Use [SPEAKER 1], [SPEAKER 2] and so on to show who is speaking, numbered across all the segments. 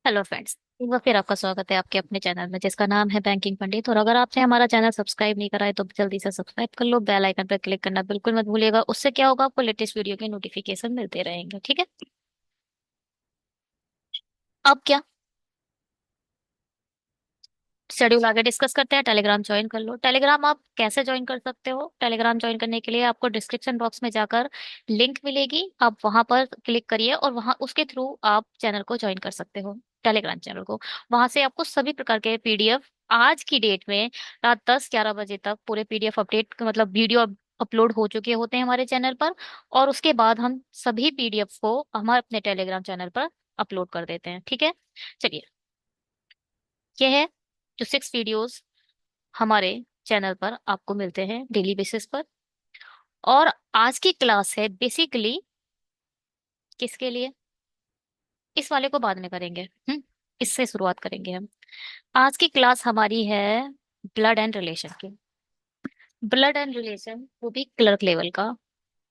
[SPEAKER 1] Hello friends. एक बार फिर आपका स्वागत है आपके अपने चैनल में जिसका नाम है बैंकिंग पंडित। और अगर आपने हमारा चैनल सब्सक्राइब नहीं करा है तो जल्दी से सब्सक्राइब कर लो, बेल आइकन पर क्लिक करना बिल्कुल मत भूलिएगा। उससे क्या होगा, आपको लेटेस्ट वीडियो के नोटिफिकेशन मिलते रहेंगे। ठीक है। अब क्या शेड्यूल आगे डिस्कस करते हैं। टेलीग्राम ज्वाइन कर लो। टेलीग्राम आप कैसे ज्वाइन कर सकते हो? टेलीग्राम ज्वाइन करने के लिए आपको डिस्क्रिप्शन बॉक्स में जाकर लिंक मिलेगी, आप वहां पर क्लिक करिए और वहां उसके थ्रू आप चैनल को ज्वाइन कर सकते हो, टेलीग्राम चैनल को। वहां से आपको सभी प्रकार के पीडीएफ आज की डेट में रात 10-11 बजे तक पूरे पीडीएफ अपडेट मतलब वीडियो अपलोड हो चुके होते हैं हमारे चैनल पर। और उसके बाद हम सभी पीडीएफ को हमारे अपने टेलीग्राम चैनल पर अपलोड कर देते हैं। ठीक है। चलिए, यह है जो 6 वीडियोस हमारे चैनल पर आपको मिलते हैं डेली बेसिस पर। और आज की क्लास है बेसिकली किसके लिए, इस वाले को बाद में करेंगे। इससे शुरुआत करेंगे हम। आज की क्लास हमारी है ब्लड एंड रिलेशन की। ब्लड एंड रिलेशन, वो भी क्लर्क लेवल का।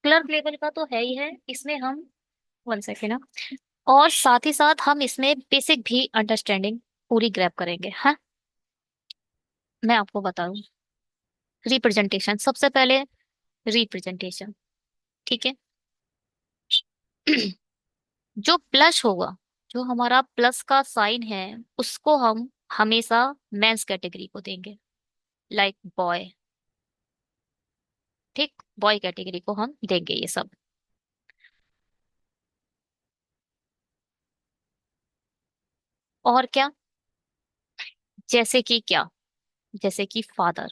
[SPEAKER 1] क्लर्क लेवल का तो है ही है इसमें हम, 1 सेकेंड ना। और साथ ही साथ हम इसमें बेसिक भी अंडरस्टैंडिंग पूरी ग्रैब करेंगे। हाँ, मैं आपको बताऊं। रिप्रेजेंटेशन सबसे पहले, रिप्रेजेंटेशन। ठीक है। जो प्लस होगा, जो हमारा प्लस का साइन है, उसको हम हमेशा मेंस कैटेगरी को देंगे, लाइक बॉय। ठीक, बॉय कैटेगरी को हम देंगे ये सब। और क्या? जैसे कि क्या? जैसे कि फादर,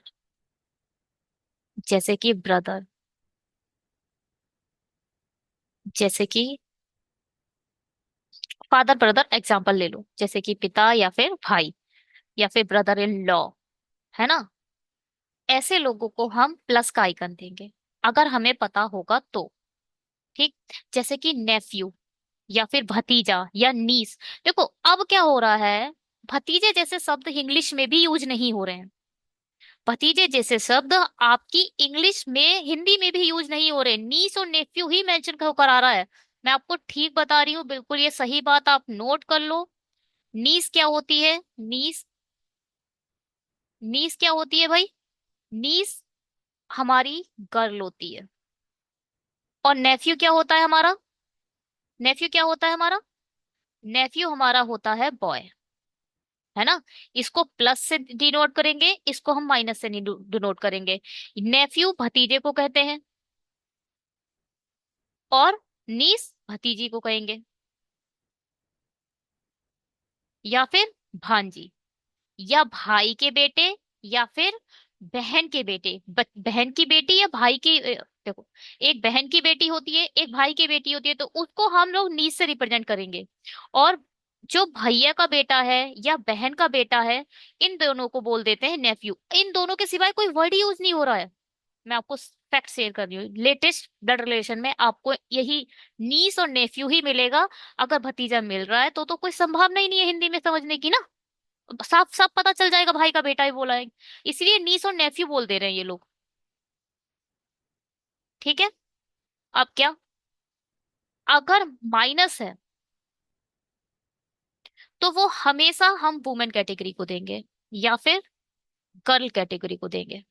[SPEAKER 1] जैसे कि ब्रदर, जैसे कि फादर ब्रदर एग्जाम्पल ले लो, जैसे कि पिता या फिर भाई या फिर ब्रदर इन लॉ, है ना। ऐसे लोगों को हम प्लस का आइकन देंगे अगर हमें पता होगा तो। ठीक। जैसे कि नेफ्यू या फिर भतीजा या नीस। देखो अब क्या हो रहा है, भतीजे जैसे शब्द इंग्लिश में भी यूज नहीं हो रहे हैं। भतीजे जैसे शब्द आपकी इंग्लिश में हिंदी में भी यूज नहीं हो रहे, नीस और नेफ्यू ही मेंशन होकर आ रहा है। मैं आपको ठीक बता रही हूँ, बिल्कुल ये सही बात, आप नोट कर लो। नीस क्या होती है? नीस, नीस क्या होती है भाई? नीस हमारी गर्ल होती है। और नेफ्यू क्या होता है हमारा? नेफ्यू क्या होता है हमारा? नेफ्यू हमारा होता है बॉय, है ना। इसको प्लस से डिनोट करेंगे, इसको हम माइनस से डिनोट करेंगे। नेफ्यू भतीजे को कहते हैं और नीस भतीजी को कहेंगे, या फिर भांजी, या भाई के बेटे, या फिर बहन के बेटे। बहन की बेटी या भाई की देखो, एक बहन की बेटी होती है, एक भाई की बेटी होती है, तो उसको हम लोग नीस से रिप्रेजेंट करेंगे। और जो भैया का बेटा है या बहन का बेटा है, इन दोनों को बोल देते हैं नेफ्यू। इन दोनों के सिवाय कोई वर्ड यूज नहीं हो रहा है। मैं आपको फैक्ट शेयर कर रही हूँ, लेटेस्ट ब्लड रिलेशन में आपको यही नीस और नेफ्यू ही मिलेगा। अगर भतीजा मिल रहा है तो कोई संभावना ही नहीं है हिंदी में समझने की ना। साफ साफ पता चल जाएगा भाई का बेटा ही बोला है, इसलिए नीस और नेफ्यू बोल दे रहे हैं ये लोग। ठीक है। अब क्या, अगर माइनस है तो वो हमेशा हम वुमेन कैटेगरी को देंगे या फिर गर्ल कैटेगरी को देंगे।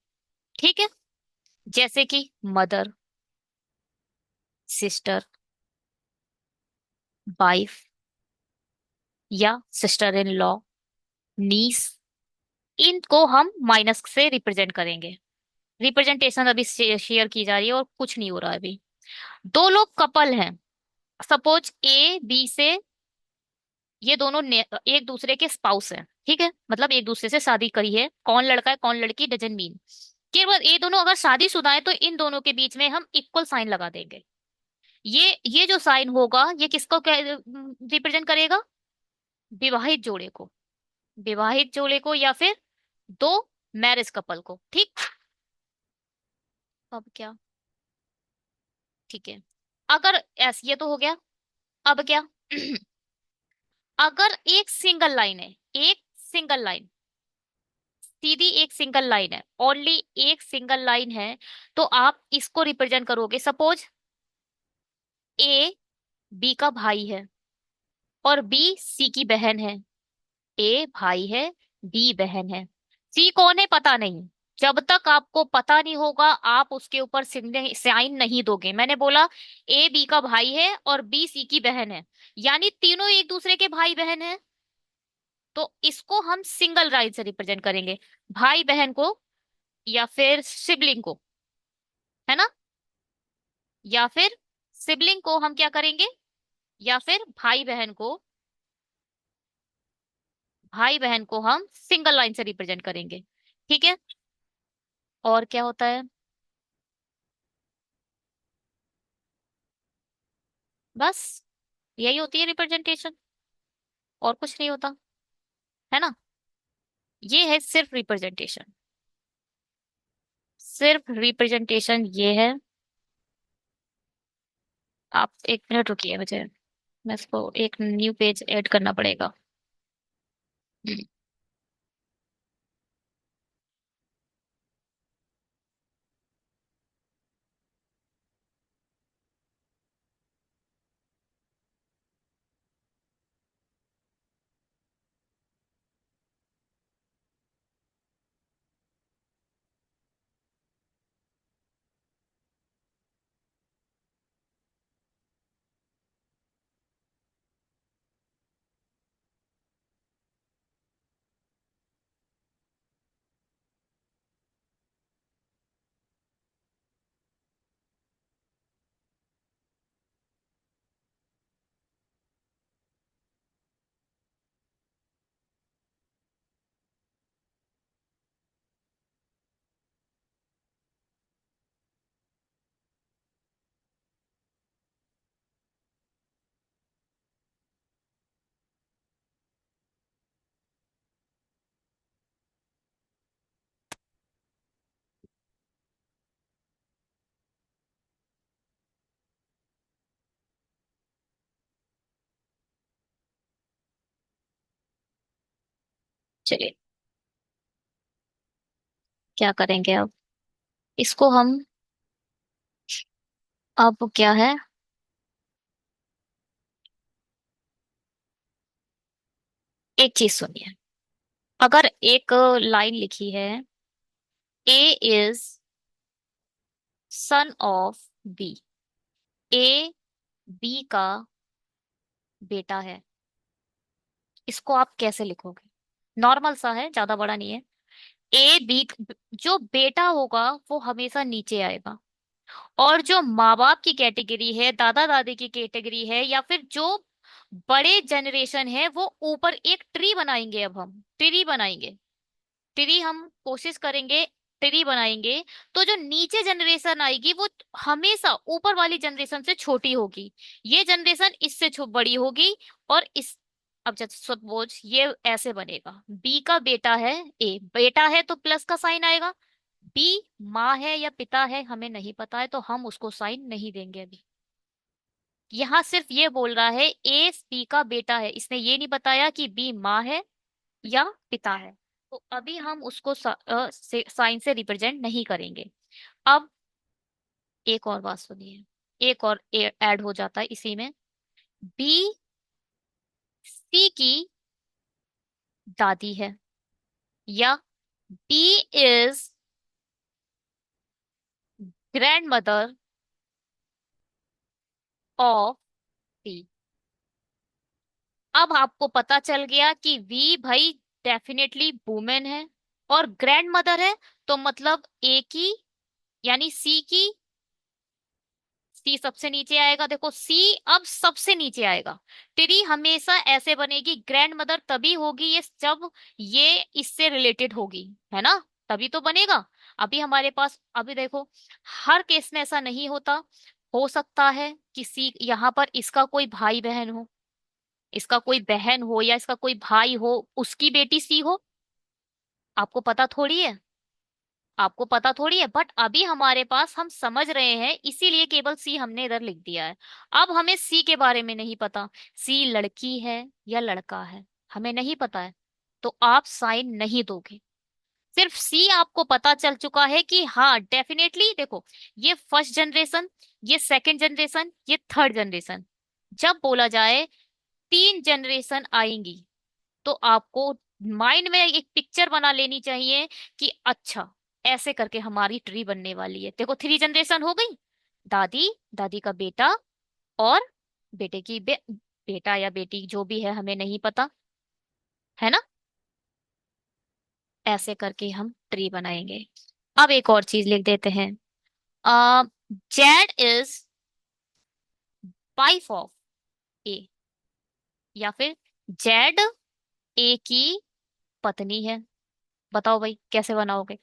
[SPEAKER 1] ठीक है। जैसे कि मदर, सिस्टर, वाइफ या सिस्टर इन लॉ, नीस, इनको हम माइनस से रिप्रेजेंट करेंगे। रिप्रेजेंटेशन अभी शेयर की जा रही है और कुछ नहीं हो रहा है अभी। दो लोग कपल हैं, सपोज ए बी से, ये दोनों एक दूसरे के स्पाउस हैं। ठीक है, मतलब एक दूसरे से शादी करी है, कौन लड़का है कौन लड़की डजन मीन। केवल ये दोनों अगर शादीशुदा है तो इन दोनों के बीच में हम इक्वल साइन लगा देंगे। ये जो साइन होगा ये किसको रिप्रेजेंट करेगा? विवाहित जोड़े को, विवाहित जोड़े को या फिर दो मैरिज कपल को। ठीक। अब क्या? ठीक है। अगर ऐस ये तो हो गया। अब क्या? अगर एक सिंगल लाइन है, एक सिंगल लाइन, सीधी एक सिंगल लाइन है, ओनली एक सिंगल लाइन है, तो आप इसको रिप्रेजेंट करोगे। सपोज ए बी का भाई है, और बी सी की बहन है। ए भाई है, बी बहन है। सी कौन है पता नहीं। जब तक आपको पता नहीं होगा आप उसके ऊपर साइन नहीं दोगे। मैंने बोला ए बी का भाई है और बी सी की बहन है, यानी तीनों एक दूसरे के भाई बहन है। तो इसको हम सिंगल राइट से रिप्रेजेंट करेंगे, भाई बहन को या फिर सिबलिंग को, है ना। या फिर सिबलिंग को हम क्या करेंगे, या फिर भाई बहन को हम सिंगल लाइन से रिप्रेजेंट करेंगे। ठीक है। और क्या होता है, बस यही होती है रिप्रेजेंटेशन, और कुछ नहीं होता, है ना। ये है सिर्फ रिप्रेजेंटेशन, सिर्फ रिप्रेजेंटेशन ये है। आप एक मिनट रुकिए, मुझे मैं इसको एक न्यू पेज ऐड करना पड़ेगा। चलिए, क्या करेंगे अब, इसको हम, अब क्या है, एक चीज सुनिए। अगर एक लाइन लिखी है, A is son of B, A B का बेटा है, इसको आप कैसे लिखोगे। नॉर्मल सा है, ज्यादा बड़ा नहीं है। ए बी, जो बेटा होगा वो हमेशा नीचे आएगा, और जो माँ बाप की कैटेगरी है, दादा दादी की कैटेगरी है, या फिर जो बड़े जनरेशन है, वो ऊपर एक ट्री बनाएंगे। अब हम ट्री बनाएंगे, ट्री हम कोशिश करेंगे, ट्री बनाएंगे। तो जो नीचे जनरेशन आएगी वो हमेशा ऊपर वाली जनरेशन से छोटी होगी, ये जनरेशन इससे बड़ी होगी। और इस, अब जब सपोज ये ऐसे बनेगा, बी का बेटा है, ए बेटा है तो प्लस का साइन आएगा। बी माँ है या पिता है हमें नहीं पता है, तो हम उसको साइन नहीं देंगे अभी। यहाँ सिर्फ ये बोल रहा है ए बी का बेटा है, इसने ये नहीं बताया कि बी माँ है या पिता है। तो अभी हम उसको साइन से रिप्रेजेंट नहीं करेंगे। अब एक और बात सुनिए, एक और ऐड हो जाता है इसी में। बी सी की दादी है, या B is grandmother of C. अब आपको पता चल गया कि वी भाई डेफिनेटली वुमेन है, और ग्रैंड मदर है, तो मतलब ए की, यानी सी की, सी सबसे नीचे आएगा। देखो सी अब सबसे नीचे आएगा। ट्री हमेशा ऐसे बनेगी, ग्रैंड मदर तभी होगी ये जब ये इससे रिलेटेड होगी, है ना, तभी तो बनेगा। अभी हमारे पास, अभी देखो, हर केस में ऐसा नहीं होता। हो सकता है कि सी यहाँ पर इसका कोई भाई बहन हो, इसका कोई बहन हो या इसका कोई भाई हो, उसकी बेटी सी हो। आपको पता थोड़ी है, आपको पता थोड़ी है, बट अभी हमारे पास हम समझ रहे हैं, इसीलिए केवल सी हमने इधर लिख दिया है। अब हमें सी के बारे में नहीं पता, सी लड़की है या लड़का है हमें नहीं पता है, तो आप साइन नहीं दोगे। सिर्फ सी आपको पता चल चुका है कि हाँ डेफिनेटली, देखो ये फर्स्ट जनरेशन, ये सेकंड जनरेशन, ये थर्ड जनरेशन, जब बोला जाए 3 जनरेशन आएंगी, तो आपको माइंड में एक पिक्चर बना लेनी चाहिए कि अच्छा ऐसे करके हमारी ट्री बनने वाली है। देखो 3 जनरेशन हो गई, दादी, दादी का बेटा, और बेटे की बेटा या बेटी जो भी है हमें नहीं पता, है ना। ऐसे करके हम ट्री बनाएंगे। अब एक और चीज लिख देते हैं। जेड इज वाइफ ऑफ ए, या फिर जेड ए की पत्नी है। बताओ भाई कैसे बनाओगे।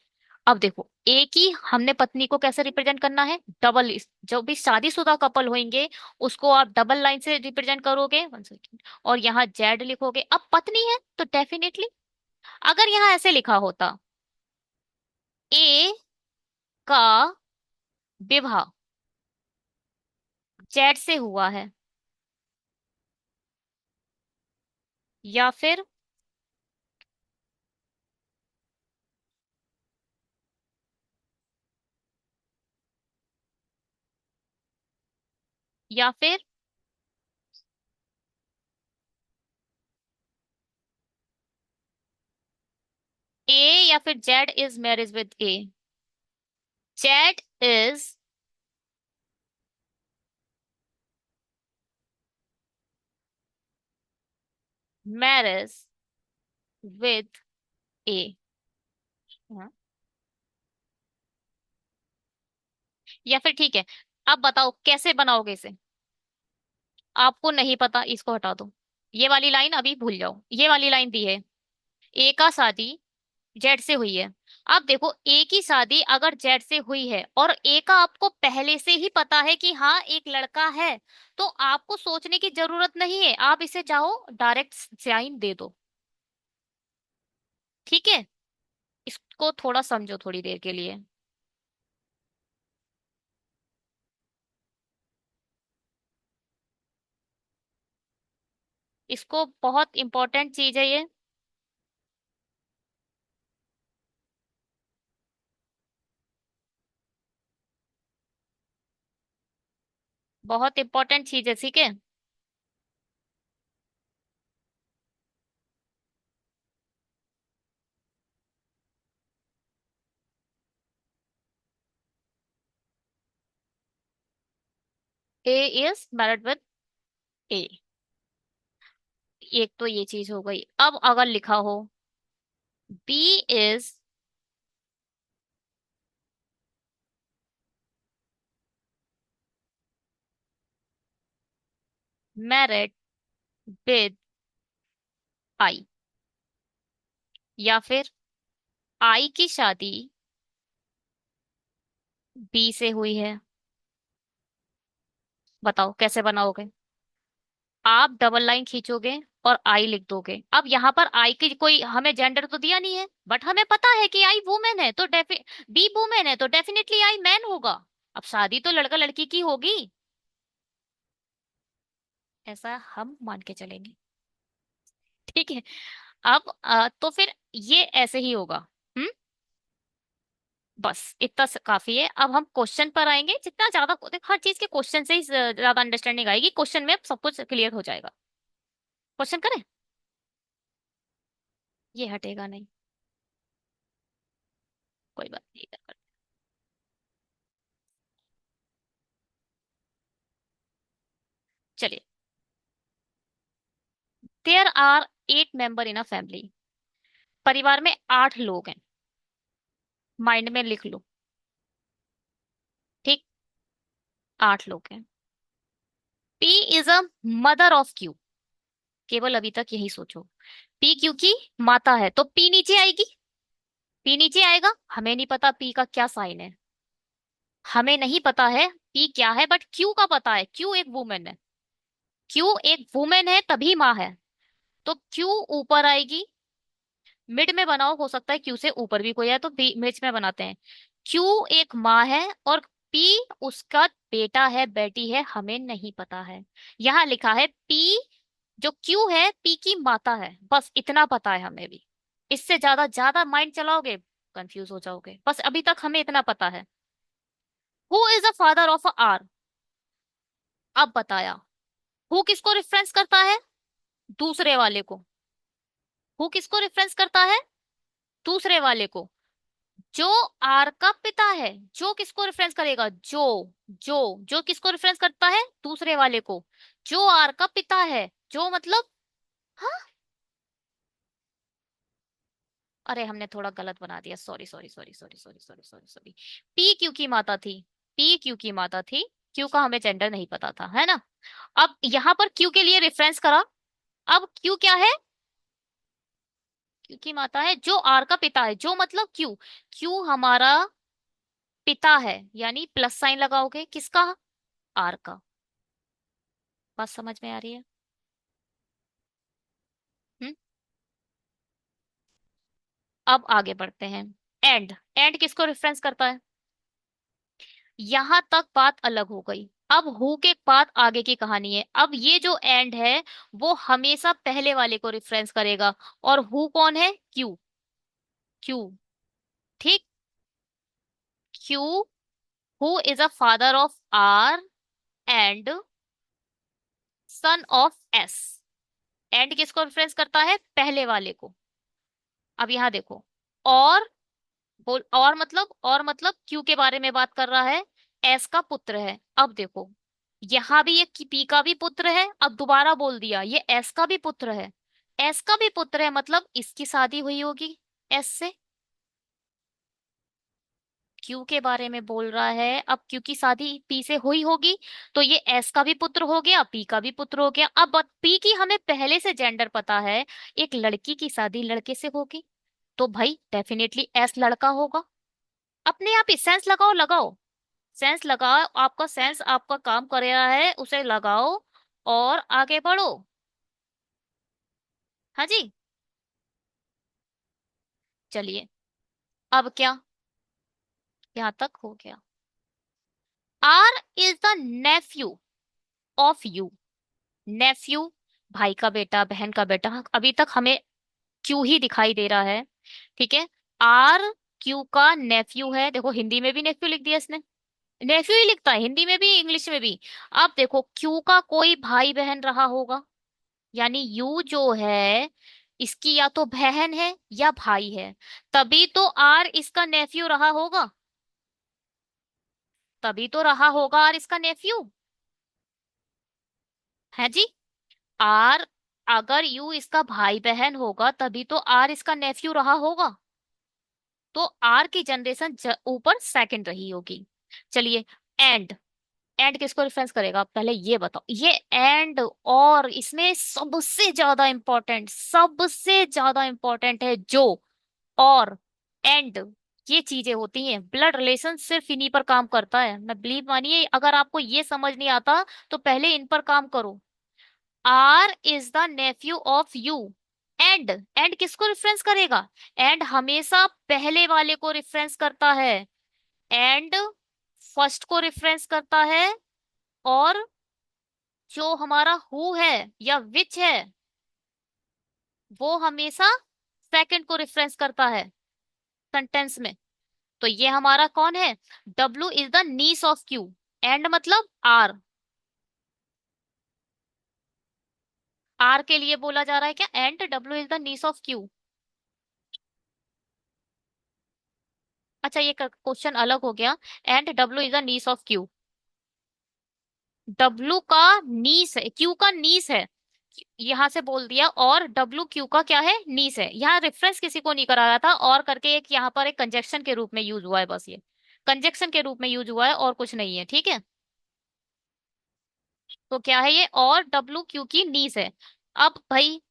[SPEAKER 1] अब देखो ए की हमने पत्नी को कैसे रिप्रेजेंट करना है, डबल। जो भी शादीशुदा कपल होंगे उसको आप डबल लाइन से रिप्रेजेंट करोगे, 1 सेकेंड, और यहाँ जेड लिखोगे। अब पत्नी है तो डेफिनेटली, अगर यहाँ ऐसे लिखा होता ए का विवाह जेड से हुआ है, या फिर या फिर ए या फिर Z is marriage with A, Z is marriage with A. या फिर ठीक है, अब बताओ कैसे बनाओगे इसे। आपको नहीं पता, इसको हटा दो। ये वाली लाइन अभी भूल जाओ, ये वाली लाइन दी है ए का शादी जेड से हुई है। अब देखो ए की शादी अगर जेड से हुई है और ए का आपको पहले से ही पता है कि हाँ एक लड़का है, तो आपको सोचने की जरूरत नहीं है, आप इसे जाओ डायरेक्ट साइन दे दो। ठीक है, इसको थोड़ा समझो थोड़ी देर के लिए। इसको बहुत इंपॉर्टेंट चीज है ये, बहुत इंपॉर्टेंट चीज है, ठीक है। ए इज मैरिड विद ए, एक तो ये चीज हो गई। अब अगर लिखा हो B is married with I, या फिर आई की शादी बी से हुई है, बताओ कैसे बनाओगे। आप डबल लाइन खींचोगे और आई लिख दोगे। अब यहाँ पर आई की कोई हमें जेंडर तो दिया नहीं है, बट हमें पता है कि आई वुमेन है, तो बी वुमेन है तो डेफिनेटली आई मैन होगा। अब शादी तो लड़का लड़की की होगी, ऐसा हम मान के चलेंगे। ठीक है। अब तो फिर ये ऐसे ही होगा। हम्म, बस इतना काफी है। अब हम क्वेश्चन पर आएंगे। जितना ज्यादा देख, हर चीज के क्वेश्चन से ही ज्यादा अंडरस्टैंडिंग आएगी, क्वेश्चन में सब कुछ क्लियर हो जाएगा। क्वेश्चन करें, ये हटेगा नहीं, कोई बात नहीं, इधर कर। चलिए, there are 8 member in a family, परिवार में 8 लोग हैं। माइंड में लिख लो। ठीक, 8 लोग हैं। P is a mother of Q, केवल अभी तक यही सोचो। पी क्यू की माता है, तो पी नीचे आएगी। पी नीचे आएगा, हमें नहीं पता पी का क्या साइन है, हमें नहीं पता है पी क्या है, बट क्यू का पता है, क्यू एक वुमेन है। क्यू एक वुमेन है तभी माँ है, तो क्यू ऊपर आएगी। मिड में बनाओ, हो सकता है क्यू से ऊपर भी कोई है तो मिड में बनाते हैं। क्यू एक माँ है और पी उसका बेटा है बेटी है, हमें नहीं पता है। यहाँ लिखा है पी, जो क्यू है पी की माता है, बस इतना पता है हमें भी। इससे ज्यादा ज्यादा माइंड चलाओगे कंफ्यूज हो जाओगे, बस अभी तक हमें इतना पता है। Who is the father of R, अब बताया। हु किसको रेफरेंस करता है, दूसरे वाले को। हु किसको रेफरेंस करता है? दूसरे वाले को। जो आर का पिता है, जो किसको रेफरेंस करेगा? जो किसको रेफरेंस करता है? दूसरे वाले को। जो आर का पिता है, जो मतलब, हाँ, अरे हमने थोड़ा गलत बना दिया, sorry sorry sorry sorry sorry sorry sorry sorry. P Q की माता थी। पी क्यू की माता थी। क्यू का हमें जेंडर नहीं पता था, है ना। अब यहां पर क्यू के लिए रेफरेंस करा। अब क्यू क्या है? क्यू की माता है, जो आर का पिता है, जो मतलब क्यू। क्यू हमारा पिता है, यानी प्लस साइन लगाओगे किसका? आर का। बात समझ में आ रही है? हम्म। अब आगे बढ़ते हैं। एंड। एंड किसको रेफरेंस करता है? यहां तक बात अलग हो गई। अब हु के बाद आगे की कहानी है। अब ये जो एंड है, वो हमेशा पहले वाले को रेफरेंस करेगा। और हु कौन है? क्यू। क्यू। ठीक। Q. Who is a father of R and son of S. And किसको रेफरेंस करता है? पहले वाले को। अब यहां देखो। और बोल, और मतलब क्यू के बारे में बात कर रहा है। एस का पुत्र है। अब देखो, यहां भी ये पी का भी पुत्र है। अब दोबारा बोल दिया, ये एस का भी पुत्र है। एस का भी पुत्र है, मतलब इसकी शादी हुई होगी एस से। क्यू के बारे में बोल रहा है, अब क्यू की शादी पी से हुई होगी। तो ये एस का भी पुत्र हो गया, पी का भी पुत्र हो गया। अब पी की हमें पहले से जेंडर पता है। एक लड़की की शादी लड़के से होगी, तो भाई डेफिनेटली एस लड़का होगा। अपने आप ही सेंस लगाओ, लगाओ। सेंस लगाओ, आपका सेंस आपका काम कर रहा है, उसे लगाओ और आगे बढ़ो। हाँ जी। चलिए। अब क्या? यहां तक हो गया। R is the nephew of U. Nephew, भाई का बेटा, बहन का बेटा। अभी तक हमें क्यू ही दिखाई दे रहा है। ठीक है। आर क्यू का नेफ्यू है। देखो हिंदी में भी नेफ्यू लिख दिया इसने। नेफ्यू ही लिखता है हिंदी में भी, इंग्लिश में भी। अब देखो, क्यू का कोई भाई बहन रहा होगा, यानी यू जो है, इसकी या तो बहन है या भाई है। तभी तो आर इसका नेफ्यू रहा होगा। तभी तो रहा होगा आर इसका नेफ्यू। है जी। आर, अगर यू इसका भाई बहन होगा तभी तो आर इसका नेफ्यू रहा होगा। तो आर की जनरेशन ऊपर सेकंड रही होगी। चलिए। एंड। एंड किसको रेफरेंस करेगा? पहले ये बताओ। ये एंड और इसमें सबसे ज्यादा इंपॉर्टेंट है जो, और, एंड। ये चीजें होती हैं, ब्लड रिलेशन सिर्फ इन्हीं पर काम करता है। मैं बिलीव मानिए, अगर आपको ये समझ नहीं आता तो पहले इन पर काम करो। R is the nephew of U. And. And किसको रेफरेंस करेगा? एंड हमेशा पहले वाले को रेफरेंस करता है। एंड फर्स्ट को रेफरेंस करता है। और जो हमारा हु है या विच है, वो हमेशा सेकंड को रेफरेंस करता है सेंटेंस में। तो ये हमारा कौन है? W is the niece of Q. And मतलब आर। आर के लिए बोला जा रहा है क्या? And W is the niece of Q. अच्छा, ये क्वेश्चन अलग हो गया। And W is the niece of Q. W का नीस है, क्यू का नीस है। यहां से बोल दिया, और डब्ल्यू क्यू का क्या है? नीस है। यहाँ रेफरेंस किसी को नहीं कराया था, और करके एक यहाँ पर एक कंजक्शन के रूप में यूज हुआ है, बस ये कंजक्शन के रूप में यूज हुआ है और कुछ नहीं है। ठीक है। तो क्या है ये? और डब्ल्यू क्यू की नीस है। अब भाई,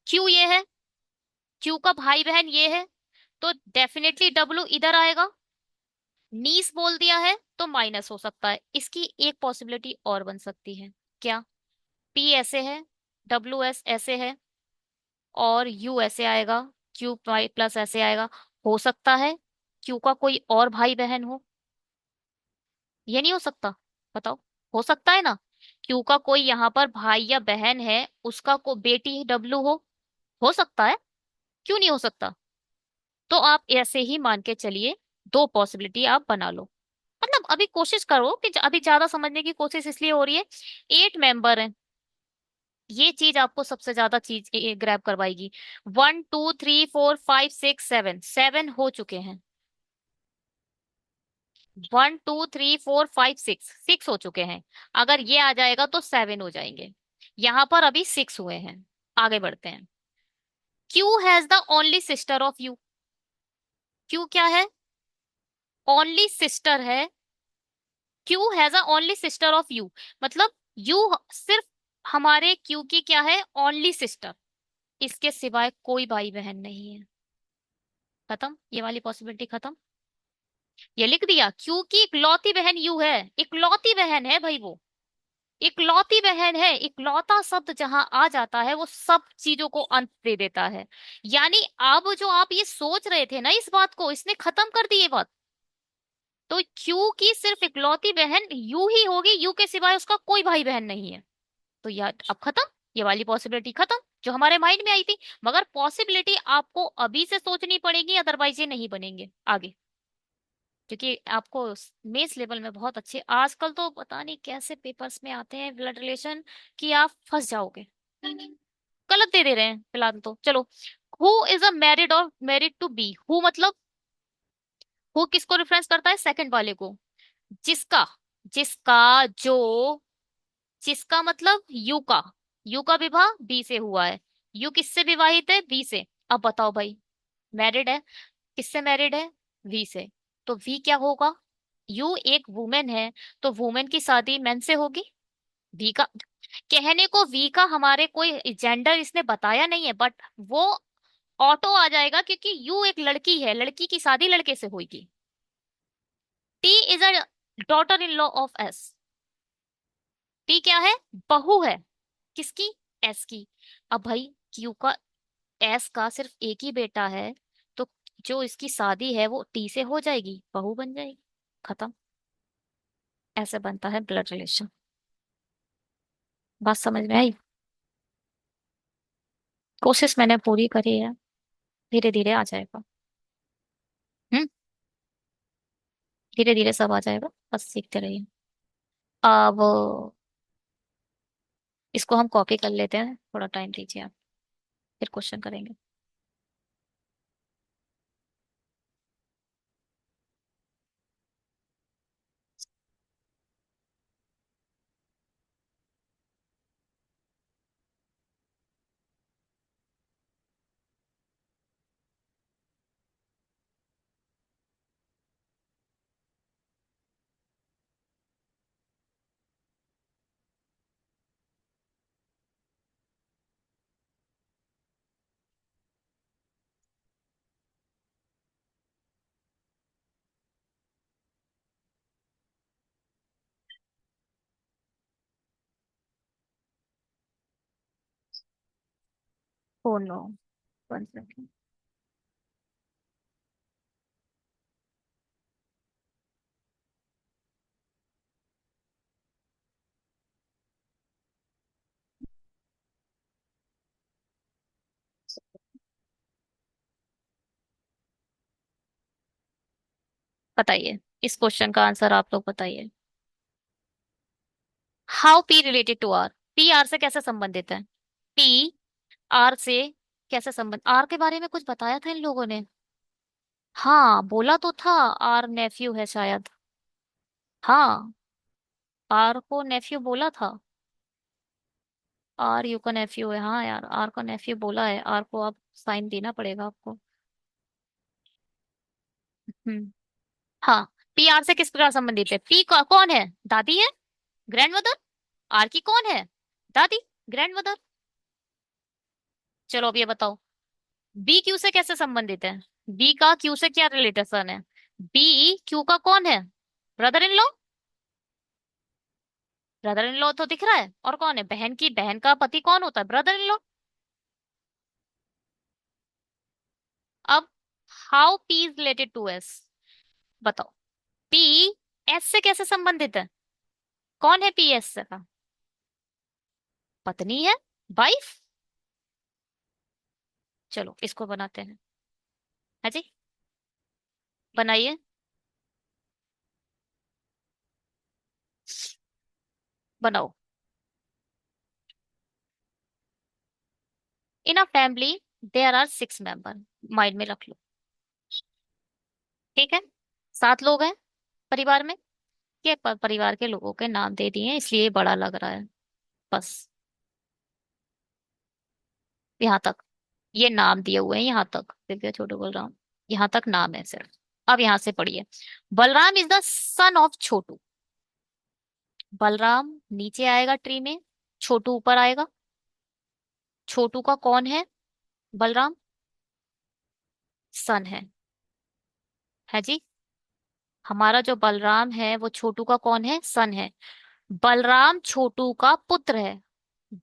[SPEAKER 1] क्यू ये है, क्यू का भाई बहन ये है, तो डेफिनेटली डब्ल्यू इधर आएगा। नीस बोल दिया है तो माइनस हो सकता है। इसकी एक पॉसिबिलिटी और बन सकती है। क्या? पी ऐसे है, डब्ल्यू एस ऐसे है, और यू ऐसे आएगा, क्यू प्लस ऐसे आएगा। हो सकता है क्यू का कोई और भाई बहन हो। ये नहीं हो सकता? बताओ। हो सकता है ना। क्यू का कोई यहाँ पर भाई या बहन है, उसका को बेटी डब्ल्यू हो सकता है। क्यों नहीं हो सकता? तो आप ऐसे ही मान के चलिए, दो पॉसिबिलिटी आप बना लो। मतलब अभी कोशिश करो कि अभी ज्यादा समझने की कोशिश इसलिए हो रही है। 8 मेंबर हैं। ये चीज आपको सबसे ज्यादा चीज ग्रैब करवाएगी। 1 2 3 4 5 6 7, 7 हो चुके हैं। 1 2 3 4 5 6, 6 हो चुके हैं। अगर ये आ जाएगा तो 7 हो जाएंगे। यहाँ पर अभी 6 हुए हैं। आगे बढ़ते हैं। Q has the only sister of you. Q क्या है? ओनली सिस्टर है। Q has a only sister of you, मतलब यू सिर्फ हमारे क्यू की क्या है? Only sister. इसके सिवाय कोई भाई बहन नहीं है। खत्म, ये वाली पॉसिबिलिटी खत्म। ये लिख दिया, क्यू की इकलौती बहन यू है। इकलौती बहन है भाई वो। इकलौती बहन है। इकलौता शब्द जहां आ जाता है वो सब चीजों को अंत दे देता है। यानी अब जो आप ये सोच रहे थे ना इस बात को, इसने खत्म कर दी ये बात। तो क्यू की सिर्फ इकलौती बहन यू ही होगी, यू के सिवाय उसका कोई भाई बहन नहीं है। तो यार अब खत्म, ये वाली पॉसिबिलिटी खत्म जो हमारे माइंड में आई थी। मगर पॉसिबिलिटी आपको अभी से सोचनी पड़ेगी, अदरवाइज ये नहीं बनेंगे आगे। क्योंकि आपको मेंस लेवल में बहुत अच्छे, आजकल तो पता नहीं कैसे पेपर्स में आते हैं ब्लड रिलेशन, कि आप फंस जाओगे। गलत दे दे रहे हैं फिलहाल तो चलो। हु इज अ मैरिड और मैरिड टू बी। हु मतलब, हु किसको रिफरेंस करता है? सेकंड वाले को। जिसका, जिसका, जो, जिसका मतलब यू का। यू का विवाह बी से हुआ है। यू किससे विवाहित है? बी से। अब बताओ भाई, मैरिड है, किससे मैरिड है? वी से। तो वी क्या होगा? यू एक वुमेन है, तो वुमेन की शादी मैन से होगी। वी का, कहने को वी का हमारे कोई जेंडर इसने बताया नहीं है, बट वो ऑटो आ जाएगा क्योंकि यू एक लड़की है, लड़की की शादी लड़के से होगी। T is a daughter in law of S. T क्या है? बहू है। किसकी? एस की। अब भाई क्यू का, एस का सिर्फ एक ही बेटा है, तो जो इसकी शादी है वो टी से हो जाएगी, बहू बन जाएगी। खत्म। ऐसे बनता है ब्लड रिलेशन। बात समझ में आई? कोशिश मैंने पूरी करी है, धीरे धीरे आ जाएगा। हम्म। धीरे धीरे सब आ जाएगा, बस सीखते रहिए। अब इसको हम कॉपी कर लेते हैं, थोड़ा टाइम दीजिए आप, फिर क्वेश्चन करेंगे। Oh no, 1 second. बताइए, इस क्वेश्चन का आंसर आप लोग बताइए। How P related to R. P R से कैसे संबंधित है? पी आर से कैसे संबंध, आर के बारे में कुछ बताया था इन लोगों ने? हाँ बोला तो था, आर नेफ्यू है शायद। हाँ, आर को नेफ्यू बोला था। आर यू का नेफ्यू है, हाँ यार आर का नेफ्यू बोला है, आर को आप साइन देना पड़ेगा आपको। हम्म। हाँ, पी आर से किस प्रकार संबंधित है? पी का कौन है? दादी है, ग्रैंड मदर। आर की कौन है? दादी, ग्रैंड मदर। चलो अब ये बताओ, बी क्यू से कैसे संबंधित है? बी का क्यू से क्या रिलेशन है? बी क्यू का कौन है? Brother in law. Brother in law तो दिख रहा है, और कौन है? बहन की, बहन का पति कौन होता है? Brother in law. अब how P is related to S, बताओ। पी एस से कैसे संबंधित है? कौन है पी एस का? पत्नी है, वाइफ। चलो इसको बनाते हैं। है जी, बनाइए। बनाओ। In a family there are 6 member, mind में रख लो। ठीक है, 7 लोग हैं परिवार में। ये परिवार के लोगों के नाम दे दिए हैं, इसलिए ये बड़ा लग रहा है। बस यहाँ तक ये नाम दिए हुए हैं, यहाँ तक दिव्या, छोटू, बलराम, यहाँ तक नाम है सिर्फ। अब यहाँ से पढ़िए। Balram is the son of Chhotu. Balram नीचे आएगा ट्री में, छोटू ऊपर आएगा। छोटू का कौन है? बलराम सन है जी। हमारा जो बलराम है वो छोटू का कौन है? सन है। बलराम छोटू का पुत्र है।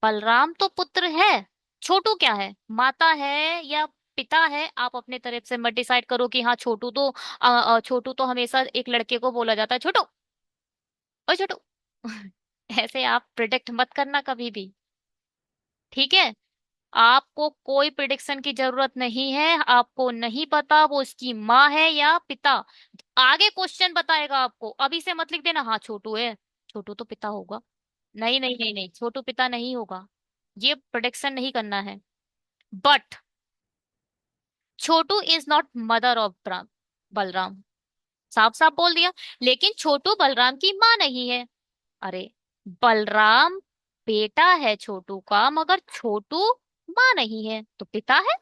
[SPEAKER 1] बलराम तो पुत्र है, छोटू क्या है? माता है या पिता है? आप अपने तरफ से मत डिसाइड करो कि हाँ छोटू तो छोटू तो हमेशा एक लड़के को बोला जाता है, छोटू, ओ छोटू। ऐसे आप प्रिडिक्ट मत करना कभी भी। ठीक है, आपको कोई प्रिडिक्शन की जरूरत नहीं है। आपको नहीं पता वो उसकी माँ है या पिता, आगे क्वेश्चन बताएगा आपको। अभी से मत लिख देना हाँ छोटू है, छोटू तो पिता होगा। नहीं नहीं नहीं नहीं, छोटू पिता नहीं होगा, ये प्रोडिक्शन नहीं करना है। But Chhotu is not mother of Balram, साफ साफ बोल दिया। लेकिन छोटू बलराम की माँ नहीं है। अरे, बलराम बेटा है छोटू का, मगर छोटू माँ नहीं है तो पिता है।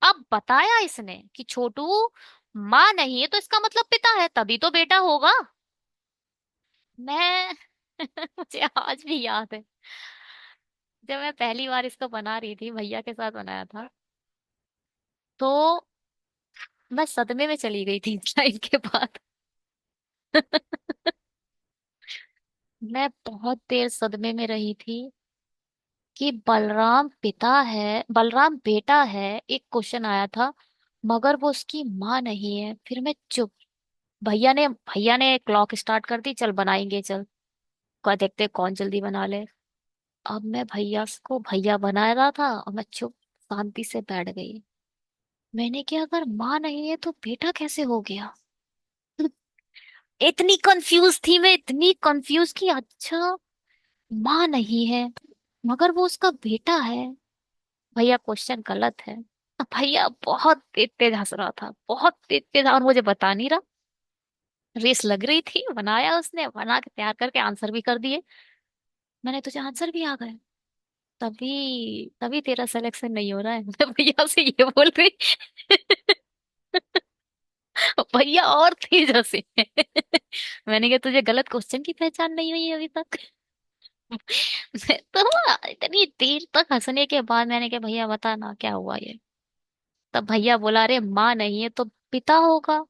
[SPEAKER 1] अब बताया इसने कि छोटू माँ नहीं है तो इसका मतलब पिता है, तभी तो बेटा होगा। मैं मुझे आज भी याद है, जब मैं पहली बार इसको बना रही थी, भैया के साथ बनाया था, तो मैं सदमे में चली गई थी इस लाइन के बाद। मैं बहुत देर सदमे में रही थी कि बलराम पिता है, बलराम बेटा है, एक क्वेश्चन आया था, मगर वो उसकी माँ नहीं है। फिर मैं चुप। भैया ने क्लॉक स्टार्ट कर दी, चल बनाएंगे चल, को देखते कौन जल्दी बना ले। अब मैं भैया को भैया बना रहा था और मैं चुप शांति से बैठ गई। मैंने क्या, अगर माँ नहीं है तो बेटा कैसे हो गया? इतनी कंफ्यूज थी मैं, इतनी कंफ्यूज कि अच्छा माँ नहीं है मगर वो उसका बेटा है। भैया क्वेश्चन गलत है। भैया बहुत तेज तेज हंस रहा था, बहुत तेज तेज, और मुझे बता नहीं रहा। रेस लग रही थी, बनाया उसने, बना के तैयार करके आंसर भी कर दिए। मैंने, तुझे आंसर भी आ गए? तभी तभी तेरा सिलेक्शन नहीं हो रहा है। मैं भैया से ये बोल रही। भैया और तेज हंसे। मैंने कहा, तुझे गलत क्वेश्चन की पहचान नहीं हुई है अभी तक? तो इतनी देर तक हंसने के बाद मैंने कहा, भैया बता ना क्या हुआ ये। तब भैया बोला, अरे माँ नहीं है तो पिता होगा।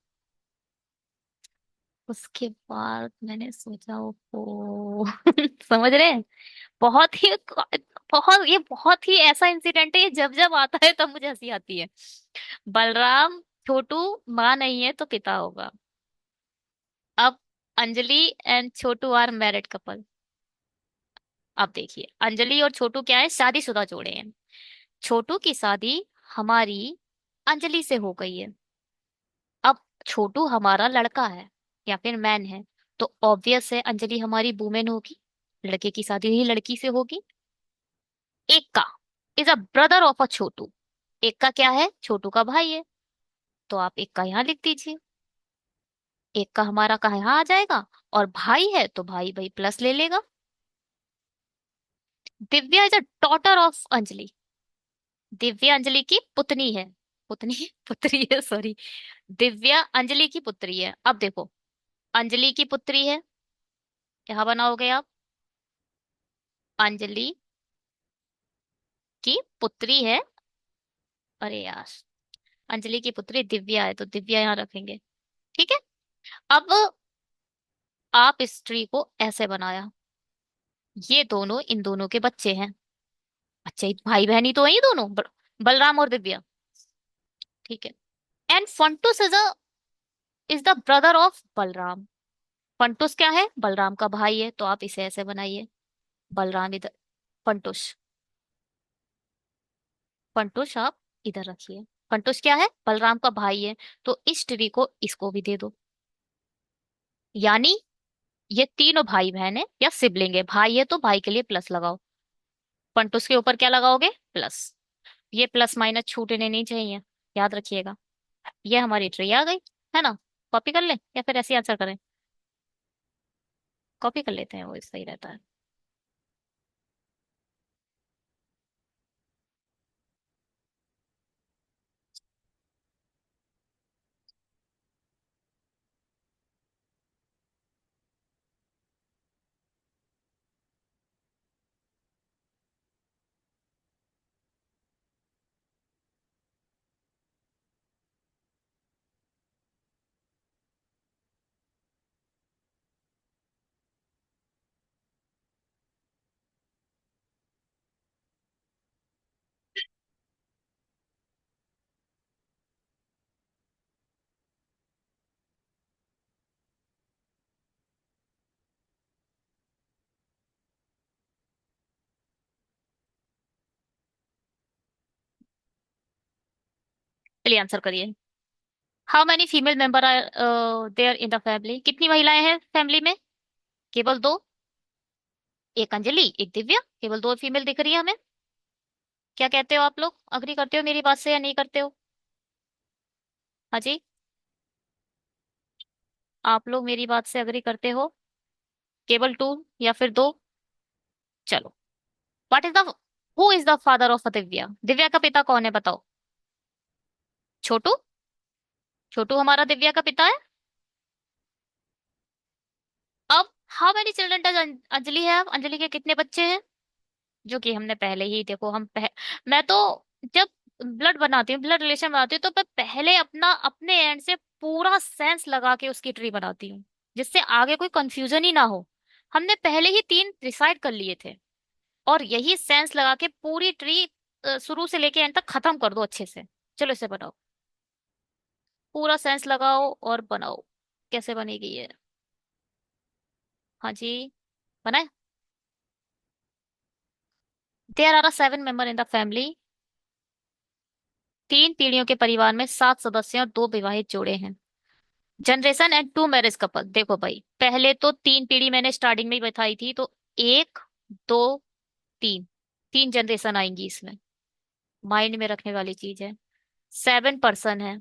[SPEAKER 1] उसके बाद मैंने सोचा, ओ समझ रहे हैं? बहुत ही ये बहुत ही ऐसा इंसिडेंट है, ये जब जब आता है तब मुझे हंसी आती है। बलराम छोटू माँ नहीं है तो पिता होगा। अब Anjali and Chhotu are married couple. अब देखिए, अंजलि और छोटू क्या है? शादीशुदा जोड़े हैं। छोटू की शादी हमारी अंजलि से हो गई है। अब छोटू हमारा लड़का है या फिर मैन है, तो ऑब्वियस है अंजलि हमारी वुमेन होगी, लड़के की शादी ही लड़की से होगी। एक का is a brother of a Chhotu. एक का क्या है? छोटू का भाई है, तो आप एक का यहाँ लिख दीजिए। एक का हमारा का यहाँ आ जाएगा, और भाई है तो भाई भाई प्लस ले लेगा। Divya is a daughter of Anjali. Divya Anjali की पुतनी है, पुतनी पुत्री है सॉरी। दिव्या अंजलि की पुत्री है। अब देखो, अंजलि की पुत्री है, क्या बनाओगे आप? अंजलि की पुत्री है, अरे यार, अंजलि की पुत्री दिव्या है तो दिव्या यहाँ रखेंगे। ठीक है। अब आप इस ट्री को ऐसे बनाया, ये दोनों इन दोनों के बच्चे हैं। अच्छा, ये भाई बहन ही तो है ये दोनों, बलराम और दिव्या। ठीक है। And Funtoos is the brother of Balram. Funtoos क्या है? बलराम का भाई है, तो आप इसे ऐसे बनाइए, बलराम इधर, फंटूस, फंटूस आप इधर रखिए। फंटूस क्या है? बलराम का भाई है, तो इस ट्री को इसको भी दे दो। यानी ये तीनों भाई बहन है या सिबलिंग है, भाई है तो भाई के लिए प्लस लगाओ। पंटुस के ऊपर क्या लगाओगे? प्लस। ये प्लस माइनस छूटने नहीं चाहिए, याद रखिएगा। ये हमारी ट्री आ गई, है ना? कॉपी कर लें या फिर ऐसे आंसर करें? कॉपी कर लेते हैं, वो सही रहता है। चलिए आंसर करिए। How many female member are there in the family? कितनी महिलाएं हैं फैमिली में? केवल दो। एक अंजलि, एक दिव्या, केवल दो फीमेल दिख रही है हमें। क्या कहते हो आप लोग? अग्री करते हो मेरी बात से या नहीं करते हो? हाँ जी। आप लोग मेरी बात से अग्री करते हो? केवल टू या फिर दो? चलो। What is the who is the father of Divya? Divya का पिता कौन है बताओ? छोटू। छोटू हमारा दिव्या का पिता है। अब how many children does Anjali है? अंजलि के कितने बच्चे हैं? जो कि हमने पहले ही देखो, मैं तो जब ब्लड बनाती हूँ, ब्लड रिलेशन बनाती हूँ, तो मैं पहले अपना अपने एंड से पूरा सेंस लगा के उसकी ट्री बनाती हूँ, जिससे आगे कोई कंफ्यूजन ही ना हो। हमने पहले ही तीन डिसाइड कर लिए थे, और यही सेंस लगा के पूरी ट्री शुरू से लेके एंड तक खत्म कर दो अच्छे से। चलो इसे बनाओ, पूरा सेंस लगाओ और बनाओ। कैसे बनेगी ये? हाँ जी। बनाए। There are 7 member in the family. तीन पीढ़ियों के परिवार में 7 सदस्य और दो विवाहित जोड़े हैं। Generation and two marriage couple. देखो भाई, पहले तो तीन पीढ़ी मैंने स्टार्टिंग में ही बताई थी, तो एक, दो, तीन, तीन जनरेशन आएंगी इसमें। माइंड में रखने वाली चीज है। 7 पर्सन है,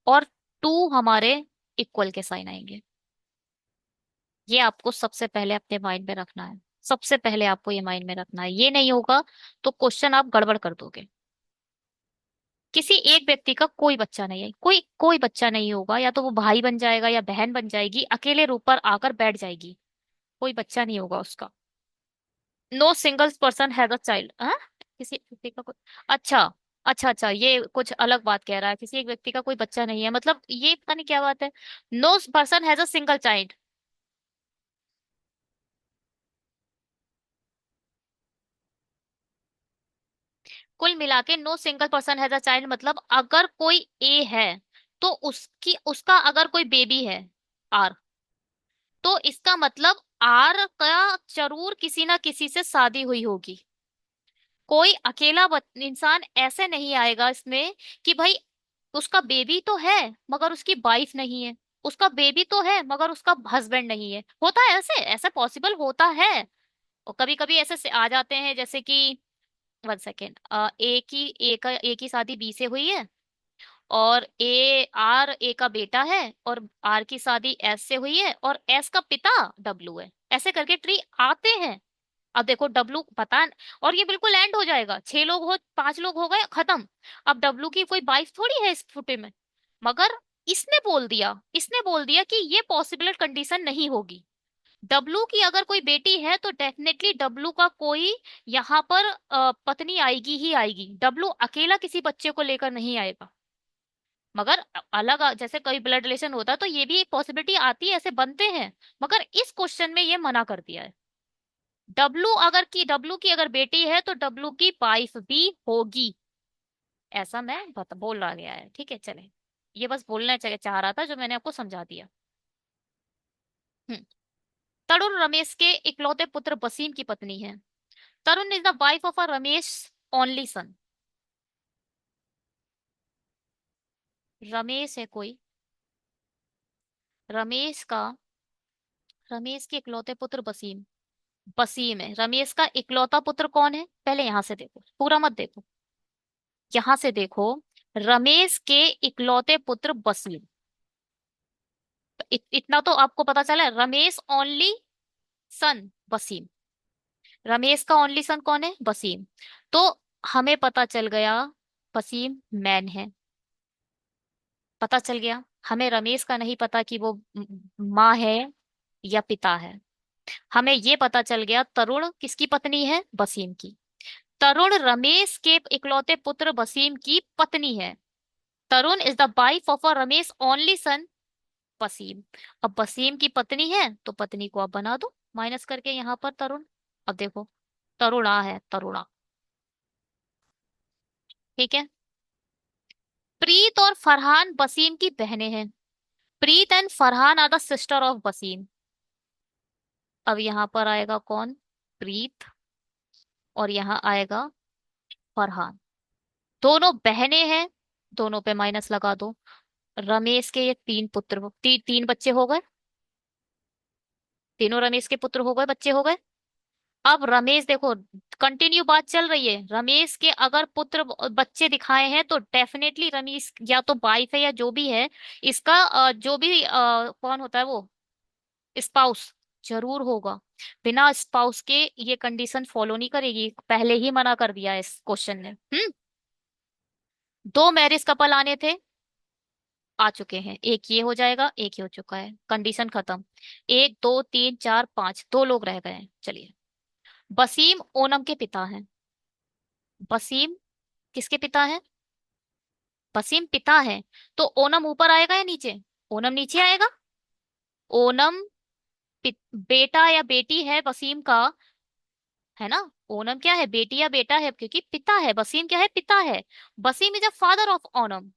[SPEAKER 1] और टू हमारे इक्वल के साइन आएंगे। ये आपको सबसे पहले अपने माइंड में रखना है। सबसे पहले आपको ये माइंड में रखना है, ये नहीं होगा तो क्वेश्चन आप गड़बड़ कर दोगे। किसी एक व्यक्ति का कोई बच्चा नहीं है, कोई कोई बच्चा नहीं होगा, या तो वो भाई बन जाएगा या बहन बन जाएगी, अकेले रूप पर आकर बैठ जाएगी। कोई बच्चा नहीं होगा उसका। No single person has a child. हाँ, किसी व्यक्ति का कोई। अच्छा, अच्छा अच्छा, ये कुछ अलग बात कह रहा है, किसी एक व्यक्ति का कोई बच्चा नहीं है, मतलब ये पता नहीं क्या बात है। No person has a single child. कुल मिला के no single person has a child, मतलब अगर कोई ए है तो उसकी उसका अगर कोई बेबी है, आर, तो इसका मतलब आर का जरूर किसी ना किसी से शादी हुई होगी। कोई अकेला इंसान ऐसे नहीं आएगा इसमें कि भाई उसका बेबी तो है मगर उसकी वाइफ नहीं है, उसका बेबी तो है मगर उसका हस्बैंड नहीं है। होता है ऐसे, ऐसा पॉसिबल होता है। और कभी कभी ऐसे से आ जाते हैं, जैसे कि 1 सेकेंड, ए की शादी बी से हुई है, और ए का बेटा है, और आर की शादी एस से हुई है, और एस का पिता डब्लू है। ऐसे करके ट्री आते हैं। अब देखो डब्लू पता और ये बिल्कुल एंड हो जाएगा, 6 लोग हो, 5 लोग हो गए, खत्म। अब डब्लू की कोई वाइफ थोड़ी है इस फुटे में, मगर इसने बोल दिया कि ये पॉसिबल कंडीशन नहीं होगी। डब्लू की अगर कोई बेटी है तो डेफिनेटली डब्लू का कोई यहाँ पर पत्नी आएगी ही आएगी। डब्लू अकेला किसी बच्चे को लेकर नहीं आएगा। मगर अलग जैसे कोई ब्लड रिलेशन होता है तो ये भी एक पॉसिबिलिटी आती है, ऐसे बनते हैं। मगर इस क्वेश्चन में ये मना कर दिया है। डब्लू की अगर बेटी है तो डब्लू की वाइफ भी होगी। ऐसा मैं बोल रहा गया है, ठीक है चले। ये बस बोलना चाह रहा था, जो मैंने आपको समझा दिया। हम्म। तरुण रमेश के इकलौते पुत्र वसीम की पत्नी है। Tarun is the wife of a Ramesh only son. Ramesh है कोई, रमेश का, रमेश के इकलौते पुत्र वसीम। वसीम है। रमेश का इकलौता पुत्र कौन है? पहले यहां से देखो, पूरा मत देखो, यहां से देखो। रमेश के इकलौते पुत्र वसीम। तो इतना तो आपको पता चला, रमेश ओनली सन वसीम। रमेश का ओनली सन कौन है? वसीम। तो हमें पता चल गया वसीम मैन है, पता चल गया। हमें रमेश का नहीं पता कि वो माँ है या पिता है। हमें ये पता चल गया तरुण किसकी पत्नी है? वसीम की। तरुण रमेश के इकलौते पुत्र वसीम की पत्नी है। Tarun is the wife of a Ramesh only son Waseem. अब वसीम की पत्नी है तो पत्नी को आप बना दो माइनस करके यहाँ पर तरुण। अब देखो, तरुणा है, तरुणा। ठीक है। प्रीत और फरहान वसीम की बहनें हैं। Preet and Farhan are the sister of Waseem. अब यहाँ पर आएगा कौन? प्रीत। और यहाँ आएगा फरहान। दोनों बहनें हैं, दोनों पे माइनस लगा दो। रमेश के ये तीन पुत्र तीन बच्चे हो गए। तीनों रमेश के पुत्र हो गए, बच्चे हो गए। अब रमेश देखो, कंटिन्यू बात चल रही है। रमेश के अगर पुत्र बच्चे दिखाए हैं तो डेफिनेटली रमेश या तो वाइफ है या जो भी है, इसका जो भी कौन होता है वो स्पाउस जरूर होगा। बिना स्पाउस के ये कंडीशन फॉलो नहीं करेगी, पहले ही मना कर दिया है इस क्वेश्चन ने। दो मैरिज कपल आने थे, आ चुके हैं। एक ये हो जाएगा, एक ये हो चुका है, कंडीशन खत्म। एक दो तीन चार पांच, दो लोग रह गए हैं। चलिए, वसीम ओनम के पिता हैं। वसीम किसके पिता है? वसीम पिता है। तो ओनम ऊपर आएगा या नीचे? ओनम नीचे आएगा। ओनम बेटा या बेटी है वसीम का, है ना। ओनम क्या है? बेटी या बेटा है, क्योंकि पिता है। वसीम क्या है? पिता है। Wasim is a father of Onam.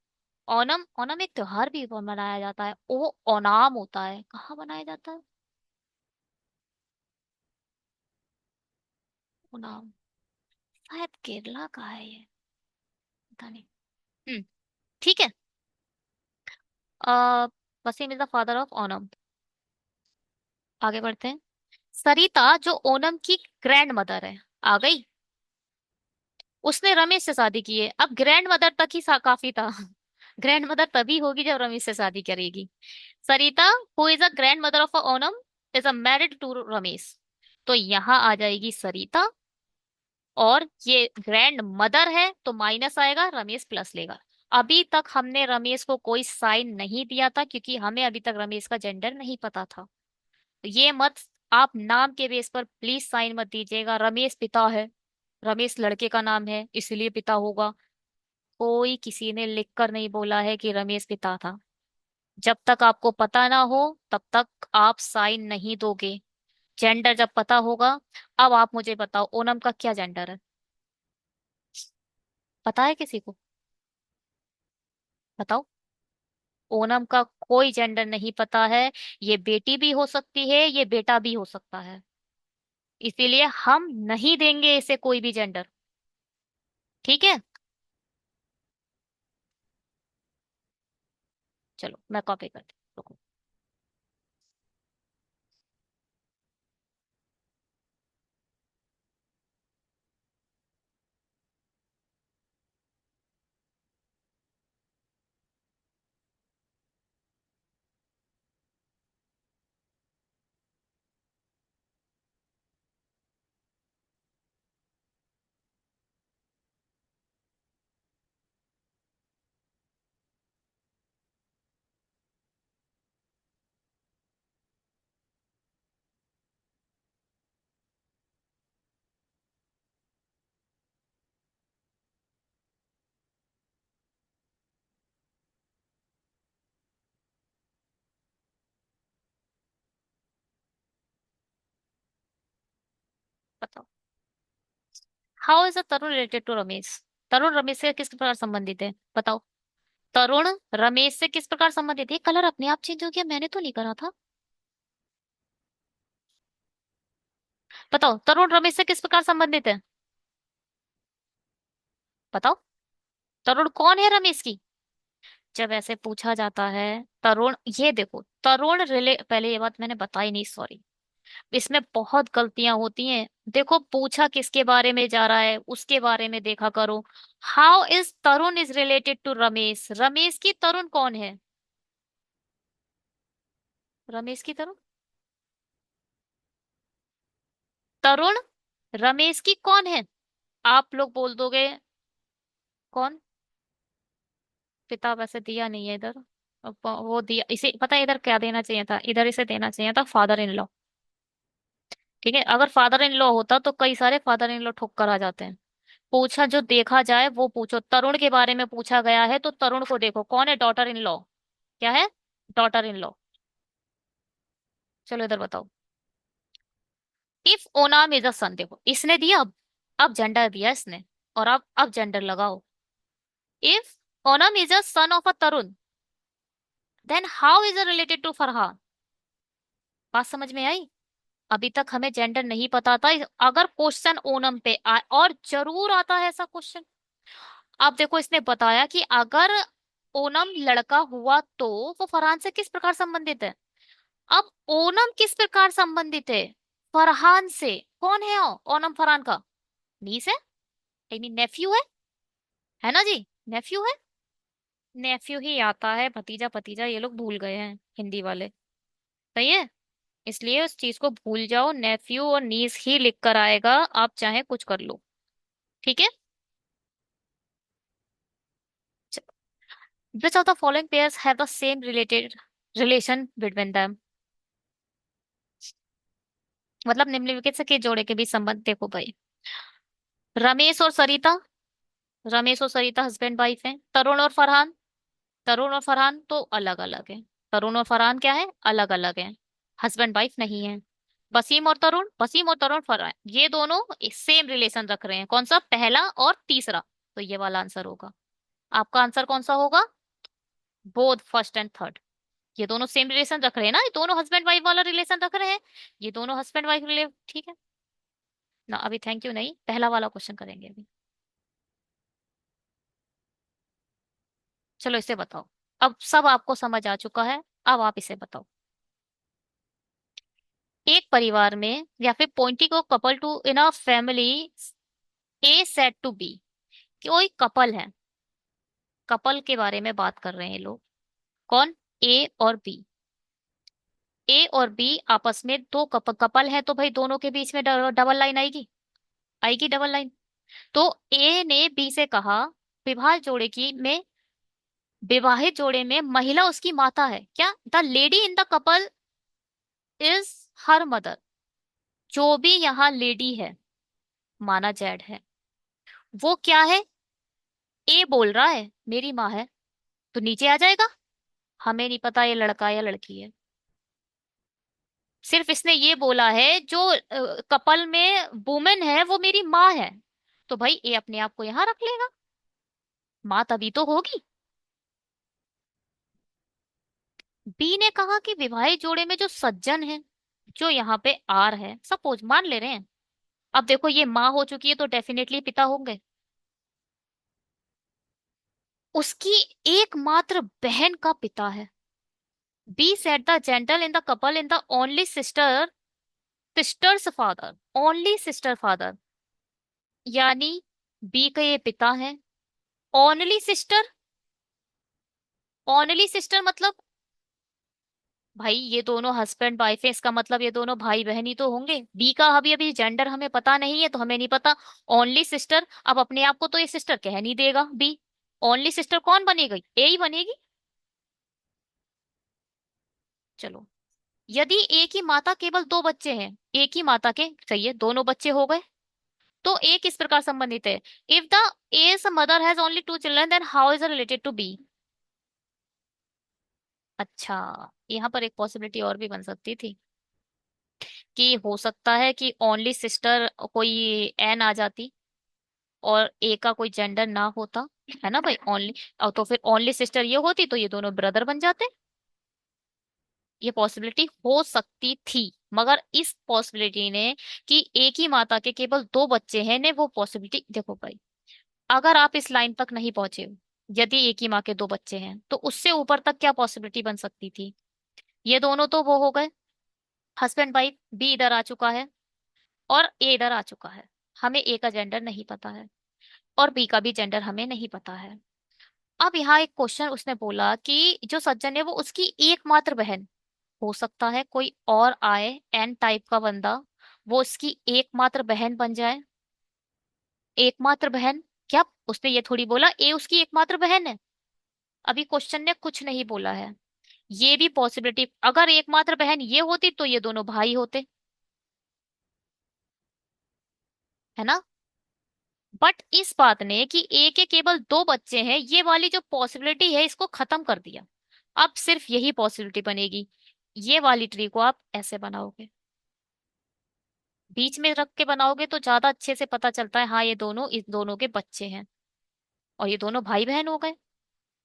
[SPEAKER 1] Onam, Onam एक त्योहार भी मनाया जाता है, वो ओनाम होता है। कहाँ मनाया जाता है ओनाम? शायद केरला का है ये, पता नहीं। हम्म। ठीक है। आ, Wasim is the father of Onam. आगे बढ़ते हैं। सरिता जो ओनम की ग्रैंड मदर है, आ गई। उसने रमेश से शादी की है। अब ग्रैंड मदर तक ही काफी था। ग्रैंड मदर तभी होगी जब रमेश से शादी करेगी। Sarita who is a grandmother of Onam is a married to Ramesh. तो यहाँ आ जाएगी सरिता, और ये ग्रैंड मदर है तो माइनस आएगा, रमेश प्लस लेगा। अभी तक हमने रमेश को कोई साइन नहीं दिया था, क्योंकि हमें अभी तक रमेश का जेंडर नहीं पता था। तो ये मत, आप नाम के बेस पर प्लीज साइन मत दीजिएगा। रमेश पिता है, रमेश लड़के का नाम है इसलिए पिता होगा। कोई किसी ने लिखकर नहीं बोला है कि रमेश पिता था। जब तक आपको पता ना हो तब तक आप साइन नहीं दोगे। जेंडर जब पता होगा। अब आप मुझे बताओ ओनम का क्या जेंडर है? पता है किसी को? बताओ। ओनम का कोई जेंडर नहीं पता है। ये बेटी भी हो सकती है, ये बेटा भी हो सकता है। इसीलिए हम नहीं देंगे इसे कोई भी जेंडर। ठीक है। चलो मैं कॉपी करती हूँ, रुको। बताओ। How is a Tarun related to Ramesh? Tarun Ramesh से किस प्रकार संबंधित है? बताओ। तरुण रमेश से किस प्रकार संबंधित है? कलर अपने आप चेंज हो गया, मैंने तो नहीं करा था। बताओ, तरुण रमेश से किस प्रकार संबंधित है? बताओ। तरुण कौन है रमेश की? जब ऐसे पूछा जाता है तरुण, ये देखो तरुण रिले, पहले ये बात मैंने बताई नहीं, सॉरी। इसमें बहुत गलतियां होती हैं। देखो पूछा किसके बारे में जा रहा है, उसके बारे में देखा करो। How is Tarun is related to Ramesh, Ramesh की तरुण कौन है? रमेश की तरुण, तरुण रमेश की कौन है? आप लोग बोल दोगे कौन? पिता वैसे दिया नहीं है इधर। वो दिया, इसे पता है इधर क्या देना चाहिए था, इधर इसे देना चाहिए था फादर इन लॉ। ठीक है, अगर फादर इन लॉ होता तो कई सारे फादर इन लॉ ठोक कर आ जाते हैं। पूछा जो देखा जाए वो पूछो, तरुण के बारे में पूछा गया है तो तरुण को देखो कौन है, डॉटर इन लॉ। क्या है? Daughter in law. चलो इधर बताओ। इफ ओनाम इज अ सन, देखो इसने दिया, अब जेंडर दिया इसने, और अब जेंडर लगाओ। If Onam is a son of a Tarun, then how is a related to Farhan? बात समझ में आई? अभी तक हमें जेंडर नहीं पता था। अगर क्वेश्चन ओनम पे आए, और जरूर आता है ऐसा क्वेश्चन। अब देखो इसने बताया कि अगर ओनम लड़का हुआ तो वो फरहान से किस प्रकार संबंधित है। अब ओनम किस प्रकार संबंधित है? फरहान से। कौन है ओनम फरहान का? नीस है, आई मीन नेफ्यू है ना जी? नेफ्यू है। नेफ्यू ही आता है, भतीजा भतीजा ये लोग भूल गए हैं हिंदी वाले। सही है। इसलिए उस चीज को भूल जाओ, नेफ्यू और नीस ही लिख कर आएगा, आप चाहे कुछ कर लो। ठीक है। Which of the following pairs have the same related relation between them? मतलब निम्नलिखित से किस जोड़े के बीच संबंध, देखो भाई। रमेश और सरिता, रमेश और सरिता हस्बैंड वाइफ हैं। तरुण और फरहान, तरुण और फरहान तो अलग अलग है। तरुण और फरहान क्या है? अलग अलग है, हस्बैंड वाइफ नहीं है। वसीम और तरुण, वसीम और तरुण फरहान ये दोनों सेम रिलेशन रख रहे हैं, कौन सा? पहला और तीसरा। तो ये वाला आंसर होगा। आपका आंसर कौन सा होगा? Both first and third. ये दोनों सेम रिलेशन रख रहे हैं ना, ये दोनों हस्बैंड वाइफ वाला रिलेशन रख रहे हैं। ये दोनों हस्बैंड वाइफ रिले, ठीक है ना? अभी थैंक यू नहीं, पहला वाला क्वेश्चन करेंगे अभी। चलो इसे बताओ। अब सब आपको समझ आ चुका है, अब आप इसे बताओ। एक परिवार में या फिर pointing of couple two in a family, A said to B. कोई कपल है, कपल के बारे में बात कर रहे हैं लोग। कौन? ए और बी। ए और बी आपस में दो कपल कपल है, तो भाई दोनों के बीच में डबल लाइन आएगी, आएगी डबल लाइन। तो ए ने बी से कहा, विवाह जोड़े की में, विवाहित जोड़े में महिला उसकी माता है क्या? The lady in the couple is her mother. जो भी यहाँ लेडी है, माना जेड है, वो क्या है? ए बोल रहा है मेरी माँ है, तो नीचे आ जाएगा। हमें नहीं पता ये लड़का है या लड़की है, सिर्फ इसने ये बोला है जो कपल में वुमेन है वो मेरी माँ है, तो भाई ए अपने आप को यहाँ रख लेगा, माँ तभी तो होगी। बी ने कहा कि विवाहित जोड़े में जो सज्जन है, जो यहाँ पे आर है, सपोज मान ले रहे हैं। अब देखो ये माँ हो चुकी है तो डेफिनेटली पिता होंगे। उसकी एकमात्र बहन का पिता है। B set the gentle in the couple in the only sister, sister's father, only sister father. यानी बी का ये पिता है। ओनली सिस्टर, ओनली सिस्टर मतलब भाई ये दोनों हस्बैंड वाइफ है, इसका मतलब ये दोनों भाई बहन ही तो होंगे। बी का अभी अभी जेंडर हमें पता नहीं है तो हमें नहीं पता। ओनली सिस्टर, अब अपने आप को तो ये सिस्टर कह नहीं देगा बी। ओनली सिस्टर कौन बनेगी? ए ही बनेगी। चलो, यदि एक ही माता केवल दो बच्चे हैं, एक ही माता के, सही है, दोनों बच्चे हो गए, तो ए किस प्रकार संबंधित है? If the S mother has only two children then how is related to B? अच्छा, यहाँ पर एक पॉसिबिलिटी और भी बन सकती थी कि हो सकता है कि ओनली सिस्टर कोई एन आ जाती और ए का कोई जेंडर ना होता, है ना भाई, ओनली। तो फिर ओनली सिस्टर ये होती तो ये दोनों ब्रदर बन जाते। ये पॉसिबिलिटी हो सकती थी, मगर इस पॉसिबिलिटी ने कि एक ही माता के केवल दो बच्चे हैं ने वो पॉसिबिलिटी, देखो भाई, अगर आप इस लाइन तक नहीं पहुंचे हो, यदि एक ही माँ के दो बच्चे हैं तो उससे ऊपर तक क्या पॉसिबिलिटी बन सकती थी? ये दोनों तो वो हो गए, हस्बैंड वाइफ, बी इधर आ चुका है और ए इधर आ चुका है। हमें ए का जेंडर नहीं पता है और बी का भी जेंडर हमें नहीं पता है। अब यहाँ एक क्वेश्चन उसने बोला कि जो सज्जन है वो उसकी एकमात्र बहन, हो सकता है कोई और आए एन टाइप का बंदा, वो उसकी एकमात्र बहन बन जाए। एकमात्र बहन, क्या उसने ये थोड़ी बोला ए उसकी एकमात्र बहन है? अभी क्वेश्चन ने कुछ नहीं बोला है। ये भी पॉसिबिलिटी, अगर एकमात्र बहन ये होती तो ये दोनों भाई होते, है ना। बट इस बात ने कि ए के केवल दो बच्चे हैं, ये वाली जो पॉसिबिलिटी है इसको खत्म कर दिया। अब सिर्फ यही पॉसिबिलिटी बनेगी। ये वाली ट्री को आप ऐसे बनाओगे, बीच में रख के बनाओगे तो ज्यादा अच्छे से पता चलता है, हाँ ये दोनों इस दोनों के बच्चे हैं और ये दोनों भाई बहन हो गए,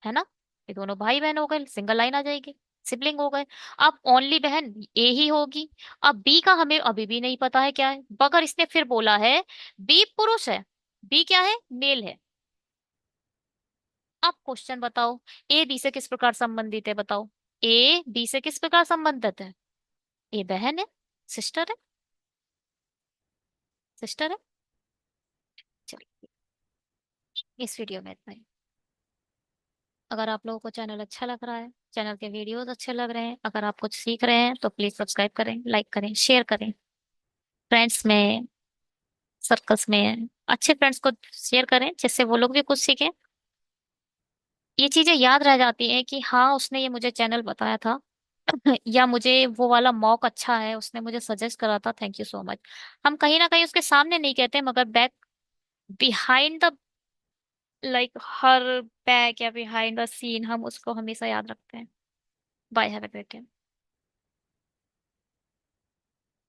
[SPEAKER 1] है ना। ये दोनों भाई बहन हो गए, सिंगल लाइन आ जाएगी, सिबलिंग हो गए। अब ओनली बहन ए ही होगी। अब बी का हमें अभी भी नहीं पता है क्या है, मगर इसने फिर बोला है बी पुरुष है, बी क्या है, मेल है। अब क्वेश्चन बताओ, ए बी से किस प्रकार संबंधित है, बताओ। ए बी से किस प्रकार संबंधित है? ए बहन है, सिस्टर है, सिस्टर है। चलिए, इस वीडियो में इतना ही। अगर आप लोगों को चैनल अच्छा लग रहा है, चैनल के वीडियोस अच्छे लग रहे हैं, अगर आप कुछ सीख रहे हैं तो प्लीज सब्सक्राइब करें, लाइक करें, शेयर करें। फ्रेंड्स में, सर्कल्स में अच्छे फ्रेंड्स को शेयर करें जिससे वो लोग भी कुछ सीखें। ये चीजें याद रह जाती हैं कि हाँ उसने ये मुझे चैनल बताया था या मुझे वो वाला मॉक अच्छा है, उसने मुझे सजेस्ट करा था, थैंक यू सो मच। हम कहीं ना कहीं उसके सामने नहीं कहते मगर back, behind the, like her back या बिहाइंड द सीन हम उसको हमेशा याद रखते हैं। Bye, have a great day.